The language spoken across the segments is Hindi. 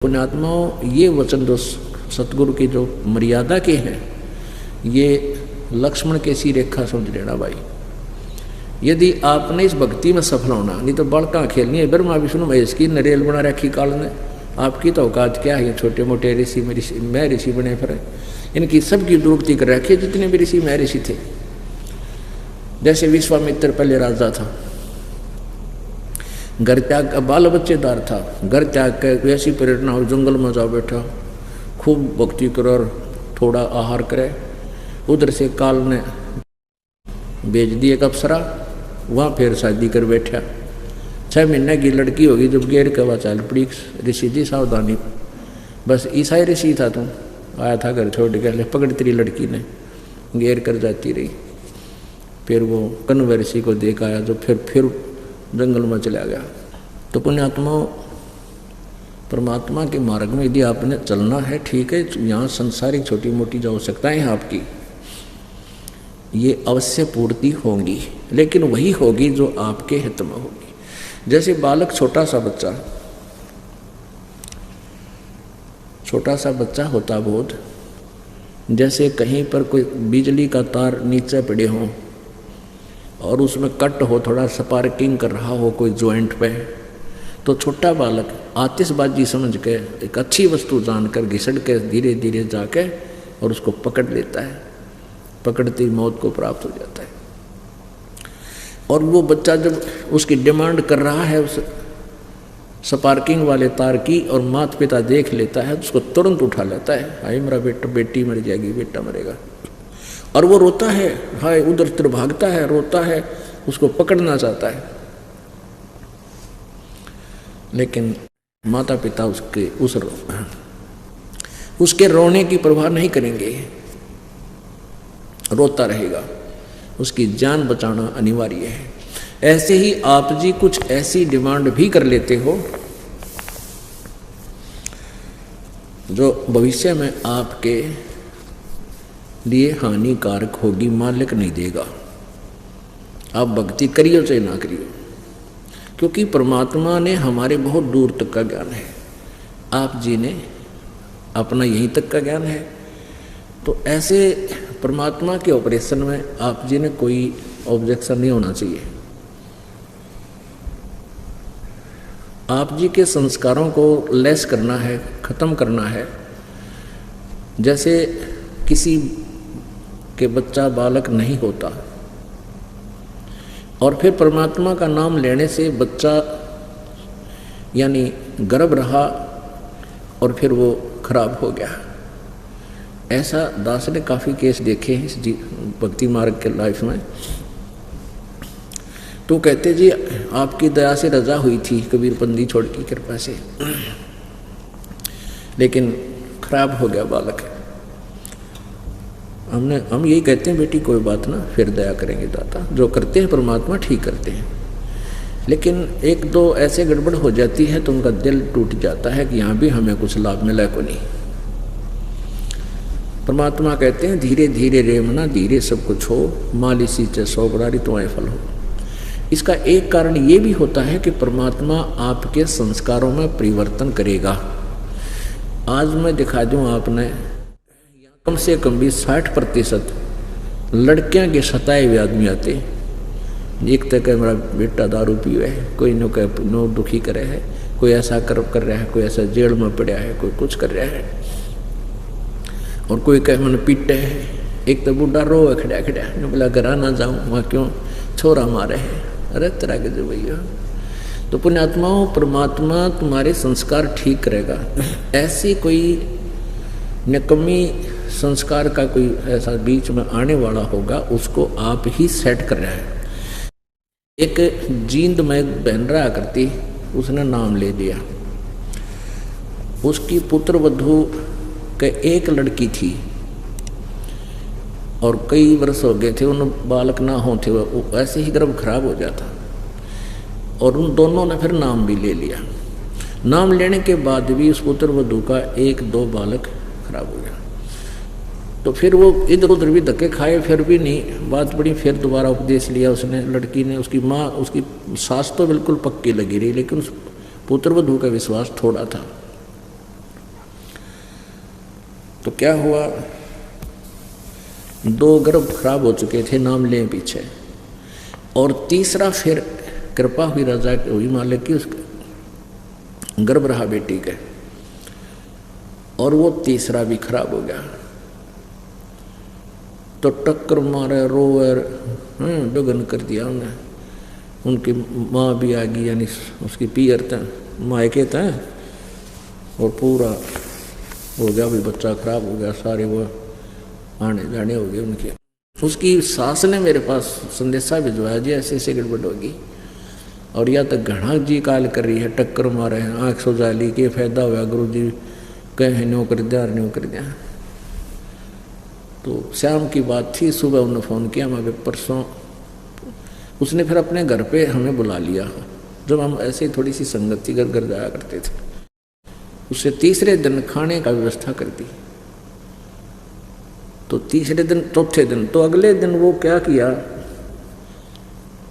पुण्यात्माओं, ये वचन जो सतगुरु की जो मर्यादा के हैं, ये लक्ष्मण के सी रेखा समझ लेना भाई। यदि आपने इस भक्ति में सफल होना, नहीं तो बड़का खेलनी है ब्रह्मा विष्णु महेश की नरेल बना रखी काल ने। आपकी तो औकात क्या है? छोटे मोटे ऋषि मैं ऋषि बने फिर इनकी सबकी दुरुक्ति कर रखी है, जितने भी ऋषि मैं ऋषि थे। जैसे विश्वामित्र पहले राजा था, घर त्याग का बाल बच्चेदार था, घर त्याग के ऐसी प्रेरणा हो जंगल में जाओ बैठा, खूब भक्ति करो और थोड़ा आहार करे। उधर से काल ने भेज दी एक अप्सरा, वहाँ फिर शादी कर बैठा। 6 महीने की लड़की होगी जब गेर के वह चाल पड़ी। ऋषि जी सावधानी, बस ईसाई ऋषि था तुम, आया था घर छोड़ के, पकड़ तेरी लड़की ने गेर कर जाती रही। फिर वो कन्व ऋषि को देख आया जो फिर जंगल में चला गया। तो पुण्यात्माओं, परमात्मा के मार्ग में यदि आपने चलना है, ठीक है, यहाँ संसारिक छोटी मोटी जो आवश्यकताएं हैं आपकी, ये अवश्य पूर्ति होंगी, लेकिन वही होगी जो आपके हित में होगी। जैसे बालक छोटा सा बच्चा होता बोध, जैसे कहीं पर कोई बिजली का तार नीचे पड़े हों और उसमें कट हो, थोड़ा स्पार्किंग कर रहा हो कोई जॉइंट पे, तो छोटा बालक आतिशबाजी समझ के एक अच्छी वस्तु जानकर घिसड़ के धीरे धीरे जाके और उसको पकड़ लेता है, पकड़ती मौत को प्राप्त हो जाता है। और वो बच्चा जब उसकी डिमांड कर रहा है उस स्पार्किंग वाले तार की, और माता पिता देख लेता है, उसको तुरंत उठा लेता है, हाय मेरा बेटा, बेटी मर जाएगी, बेटा मरेगा, और वो रोता है, हाय उधर उधर भागता है, रोता है, उसको पकड़ना चाहता है। लेकिन माता पिता उसके रोने की परवाह नहीं करेंगे, रोता रहेगा, उसकी जान बचाना अनिवार्य है। ऐसे ही आप जी कुछ ऐसी डिमांड भी कर लेते हो जो भविष्य में आपके लिए हानिकारक होगी, मालिक नहीं देगा। आप भक्ति करियो चाहे ना करियो, क्योंकि परमात्मा ने हमारे बहुत दूर तक का ज्ञान है, आप जी ने अपना यहीं तक का ज्ञान है। तो ऐसे परमात्मा के ऑपरेशन में आप जी ने कोई ऑब्जेक्शन नहीं होना चाहिए। आप जी के संस्कारों को लेस करना है, खत्म करना है। जैसे किसी के बच्चा बालक नहीं होता और फिर परमात्मा का नाम लेने से बच्चा यानी गर्भ रहा और फिर वो खराब हो गया। ऐसा दास ने काफ़ी केस देखे हैं इस भक्ति मार्ग के लाइफ में। तो कहते जी आपकी दया से रजा हुई थी कबीर पंदी छोड़ की कृपा से, लेकिन खराब हो गया बालक। हम यही कहते हैं बेटी कोई बात ना, फिर दया करेंगे दाता, जो करते हैं परमात्मा ठीक करते हैं। लेकिन एक दो ऐसे गड़बड़ हो जाती है तो उनका दिल टूट जाता है कि यहाँ भी हमें कुछ लाभ मिला को नहीं। परमात्मा कहते हैं धीरे धीरे रेमना, धीरे सब कुछ हो, माली सींचे 100 बरारी तो फल हो। इसका एक कारण ये भी होता है कि परमात्मा आपके संस्कारों में परिवर्तन करेगा। आज मैं दिखा दूँ, आपने कम से कम भी 60% लड़कियां के सताए हुए आदमी आते। एक तक मेरा बेटा दारू पियो है, कोई नो दुखी करे है, कोई ऐसा कर रहा है, कोई ऐसा जेल में पड़ा है, कोई कुछ कर रहा है, और कोई कहे मन पीटे है। एक तो बूढ़ा रो खड़ा खड़ा, बोला घर ना जाऊँ, वहाँ क्यों छोरा मारे है, अरे तरह के जो भैया। तो पुण्यात्माओं, परमात्मा तुम्हारे संस्कार ठीक करेगा। ऐसी कोई निकम्मी संस्कार का कोई ऐसा बीच में आने वाला होगा, उसको आप ही सेट कर रहे हैं। एक जींद में बहन रहा करती, उसने नाम ले दिया, उसकी पुत्र वधू के एक लड़की थी और कई वर्ष हो गए थे उन बालक ना होते, वो ऐसे ही गर्भ खराब हो जाता, और उन दोनों ने फिर नाम भी ले लिया। नाम लेने के बाद भी उस पुत्र वधू का 1-2 बालक खराब हो गया। तो फिर वो इधर उधर भी धक्के खाए, फिर भी नहीं बात बड़ी। फिर दोबारा उपदेश लिया उसने, लड़की ने। उसकी माँ, उसकी सास तो बिल्कुल पक्की लगी रही, लेकिन उस पुत्र वधू का विश्वास थोड़ा था। तो क्या हुआ, 2 गर्भ खराब हो चुके थे, नाम लें पीछे, और तीसरा फिर कृपा हुई राजा हुई मालिक की, उसका गर्भ रहा बेटी के, और वो तीसरा भी खराब हो गया। तो टक्कर मारे, रोए, डगन कर दिया उन्हें। उनकी माँ भी आ गई, यानी उसकी पियर था, मायके था, और पूरा हो गया भाई, बच्चा खराब हो गया, सारे वो आने जाने हो गए उनके। उसकी सास ने मेरे पास संदेशा भिजवाया जी ऐसे ऐसे गड़बड़ होगी, और या तो घना जी काल कर रही है, टक्कर मारे हैं, आँख सुझा ली, के फायदा हुआ, गुरु जी कहे न्यों कर दिया और न्यों कर दिया। तो शाम की बात थी, सुबह उन्होंने फ़ोन किया, मैं परसों, उसने फिर अपने घर पे हमें बुला लिया, जब हम ऐसे ही थोड़ी सी संगत थी, घर घर जाया करते थे। उससे तीसरे दिन खाने का व्यवस्था कर दी। तो तीसरे दिन, चौथे दिन, तो अगले दिन वो क्या किया,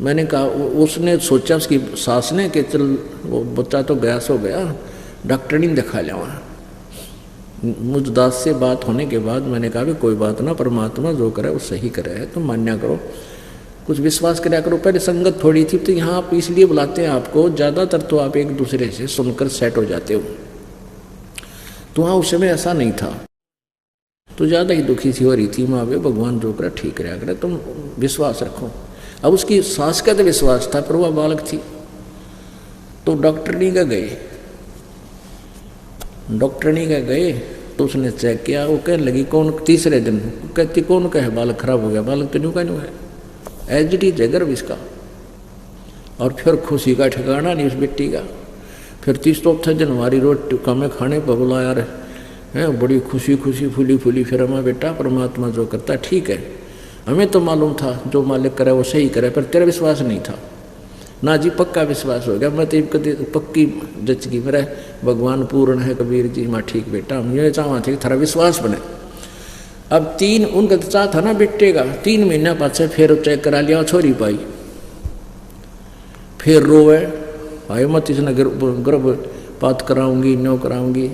मैंने कहा, उसने सोचा उसकी सास ने कि चल वो बच्चा तो गैस हो गया, डॉक्टर नहीं दिखा लिया। मुझ दास से बात होने के बाद मैंने कहा भी कोई बात ना, परमात्मा जो करे वो सही करे है, तुम मान्या करो, कुछ विश्वास कराया करो। पहले संगत थोड़ी थी, तो यहाँ आप इसलिए बुलाते हैं आपको, ज़्यादातर तो आप एक दूसरे से सुनकर सेट हो जाते हो, तो वहाँ उस समय ऐसा नहीं था, तो ज़्यादा ही दुखी सी हो रही थी माँ, वे भगवान जो करे ठीक रहा करे, तुम विश्वास रखो। अब उसकी सास का तो विश्वास था, पर वह बालक थी। तो डॉक्टरनी का गए, डॉक्टरनी का गए, तो उसने चेक किया, वो कहने लगी कौन, तीसरे दिन कहती कौन का है बालक खराब हो गया, बालक तो न्यू का न्यू है, एज इट इज गर्भ इसका। और फिर खुशी का ठिकाना नहीं उस बेटी का। फिर 30 जनवरी रोज टिक्का में खाने पर बुलाया है, बड़ी खुशी खुशी फूली फूली। फिर हमारा बेटा परमात्मा जो करता है ठीक है, हमें तो मालूम था जो मालिक करे वो सही करे, पर तेरा विश्वास नहीं था ना जी, पक्का विश्वास हो गया। मैं तो कभी पक्की जच गई, मेरा भगवान पूर्ण है कबीर जी, माँ ठीक बेटा, हम ये चाहवा थे कि थारा विश्वास बने। अब 3 उनका तो चाह था ना बेटे का, 3 महीना पाछे फिर चेक करा लिया, छोरी पाई, फिर रोए, भाई मत इसने गर्भपात कराऊंगी, न्यो कराऊंगी।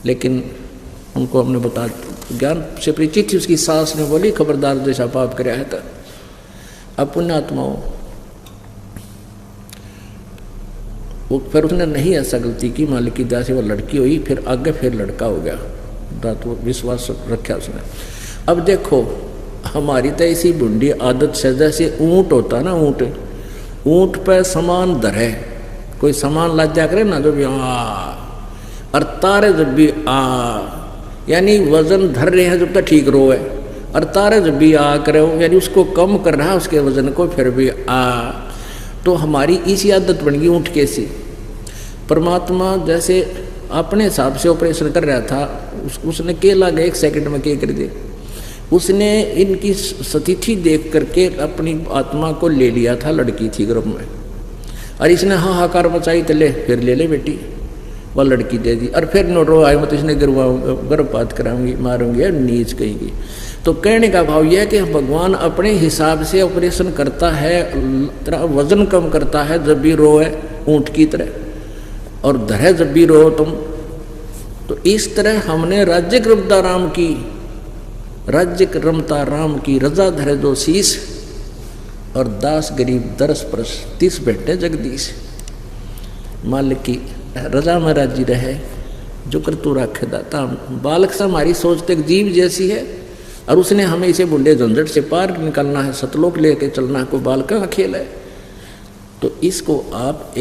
लेकिन उनको हमने बता, ज्ञान से परिचित थी, उसकी सास ने बोली खबरदार जैसा पाप कराया है। तो अब पुण्यात्माओं, वो फिर उसने नहीं ऐसा गलती की, मालिक की दया से वो लड़की हुई, फिर आगे फिर लड़का हो गया, तो विश्वास रखा उसने। अब देखो हमारी तो ऐसी बुंडी आदत से, जैसे ऊँट होता ना, ऊँट पे सामान धरे, कोई सामान लाद्या करे ना, जो भी और तारे जब भी यानी वजन धर रहे हैं जब तक ठीक रोए, और तारे जब भी करे हो, यानी उसको कम कर रहा है उसके वजन को, फिर भी तो हमारी इसी आदत बन गई ऊँट के सी। परमात्मा जैसे अपने हिसाब से ऑपरेशन कर रहा था, उसने के लगा 1 सेकंड में के कर दे। उसने इनकी स्थिति देख करके अपनी आत्मा को ले लिया था, लड़की थी गर्भ में, और इसने हाहाकार मचाई, तो ले फिर ले ले बेटी, वह लड़की दे दी। और फिर नो रो आए, मत इसने गर्भपात कराऊंगी, मारूंगी, नीच कहेंगी। तो कहने का भाव यह है कि भगवान अपने हिसाब से ऑपरेशन करता है, वजन कम करता है जब भी रोए ऊँट की तरह, और धरे जब भी रो तुम। तो इस तरह हमने राज्य रमता राम की, राज्य रमता राम की रजा धरे जो शीस, और दास गरीब दरस परस 30 बैठे जगदीश। मालिक की रजा में राजी रहे, जो कर तू राखे दाता। बालक से हमारी सोच तक जीव जैसी है, और उसने हमें इसे बुढ़े झंझट से पार निकलना है, सतलोक लेके चलना है, कोई बालका का खेल है। तो इसको आप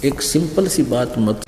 एक सिंपल सी बात मत